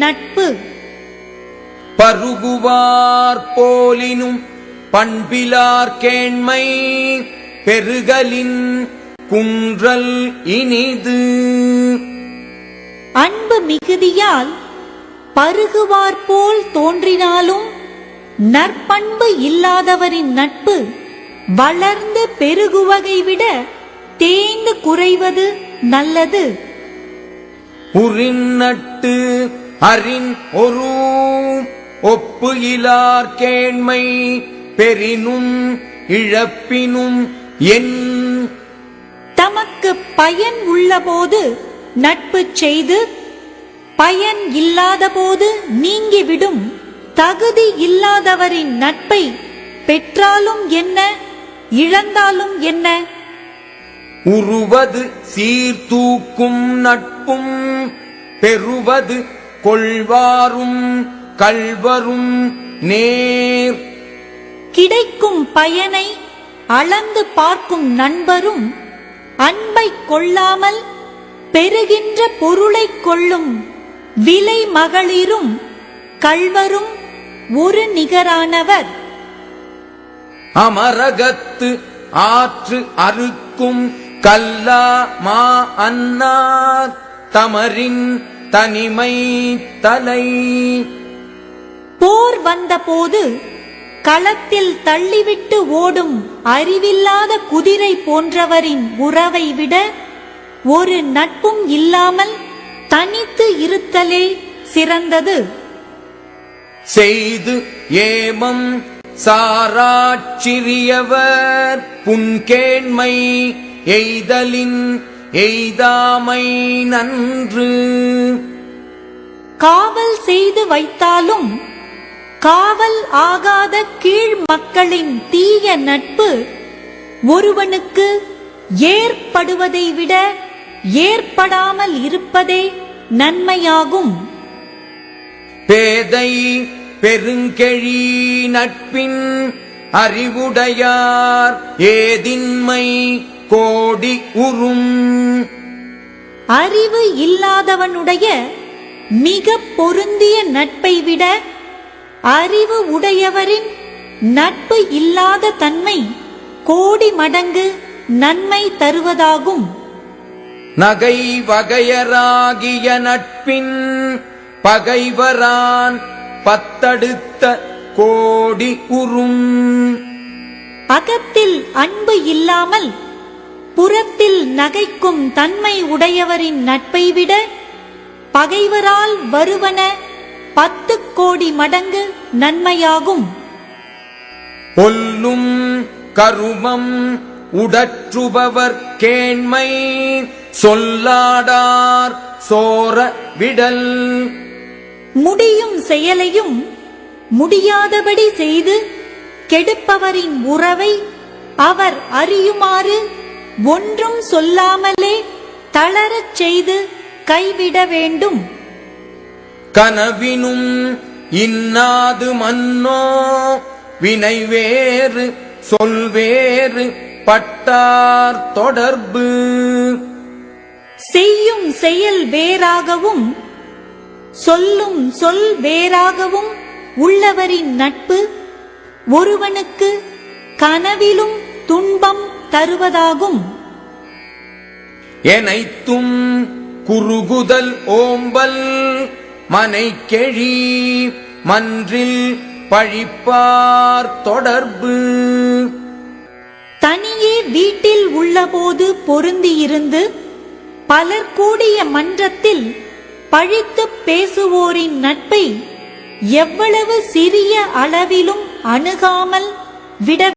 நட்பு. பருகுவார் போலினும் பண்பிலார் கேண்மை பெருகலின் குன்றல் இனிது. அன்பு மிகுதியால் பருகுவார்போல் தோன்றினாலும் நற்பண்பு இல்லாதவரின் நட்பு வளர்ந்து பெருகுவகை விட தேய்ந்து குறைவது நல்லது. உரின் நட்டு அறின் ஒரு ஒப்பு இலார் கேண்மை பெரினும் இழப்பினும் என். தமக்கு பயன் உள்ளபோது நட்பு செய்து பயன் இல்லாதபோது நீங்கிவிடும் தகுதி இல்லாதவரின் நட்பை பெற்றாலும் என்ன இழந்தாலும் என்ன. உருவது சீர்தூக்கும் நட்பும் பெறுவது கொள்வாரும் கள்வரும் நேர். கிடைக்கும் பயனை அளந்து பார்க்கும் நண்பரும் அன்பை கொள்ளாமல் பெறுகின்ற பொருளை கொள்ளும் விலை மகளிரும் கள்வரும் ஒரு நிகரானவர். அமரகத்து ஆற்று அறுக்கும் கல்லா மா அன்னார் தமரின் தனிமை தலை. போர் வந்தபோது களத்தில் தள்ளிவிட்டு ஓடும் அறிவில்லாத குதிரை போன்றவரின் உறவை விட ஒரு நட்பும் இல்லாமல் தனித்து இருத்தலே சிறந்தது. செய்து ஏமம் சாராச்சிறியவர் புன்கேண்மை எய்தலின் எய்தாமை நன்று. காவல் செய்து வைத்தாலும் காவல் ஆகாத கீழ் மக்களின் தீய நட்பு ஒருவனுக்கு ஏற்படுவதை விட ஏற்படாமல் இருப்பதே நன்மையாகும். பேதை பெருங்கெழி நட்பின் அறிவுடையார் ஏதின்மை கோடி உறும். அறிவு இல்லாதவனுடைய மிக பொருந்திய நட்பை விட அறிவு உடையவரின் நட்பு இல்லாத தன்மை கோடி மடங்கு நன்மை தருவதாகும். நகை வகையராகிய நட்பின் பகைவரான் பத்தடுத்த கோடி உறும். அகத்தில் அன்பு இல்லாமல் புறத்தில் நகைக்கும் தன்மை உடையவரின் நட்பை விட பகைவரால் வருவன 10 கோடி மடங்கு நன்மையாகும். ஒல்லும் கருமம் உடற்றுபவர் கேண்மை சொல்லாடார் சோர விடல். முடியும் செயலையும் முடியாதபடி செய்து கெடுப்பவரின் உறவை அவர் அறியுமாறு ஒன்றும் சொல்லாமலே தளரச் செய்து கைவிட வேண்டும். கனவினும் இன்னாது மன்னோ வினை வேறு சொல்வேறு பட்டார் தொடர்பு. செய்யும் செயல் வேறாகவும் சொல்லும் சொல் வேறாகவும் உள்ளவரின் நட்பு ஒருவனுக்கு கனவிலும் துன்பம் தருவதாகும். எனைத்தும் குறுகுதல் ஓம்பல் மனைக்கெழி மன்றில் பழிப்பார் தொடர்பு. தனியே வீட்டில் உள்ளபோது பொருந்தியிருந்து பலர் கூடிய மன்றத்தில் பழித்து பேசுவோரின் நட்பை எவ்வளவு சிறிய அளவிலும் அணுகாமல் விட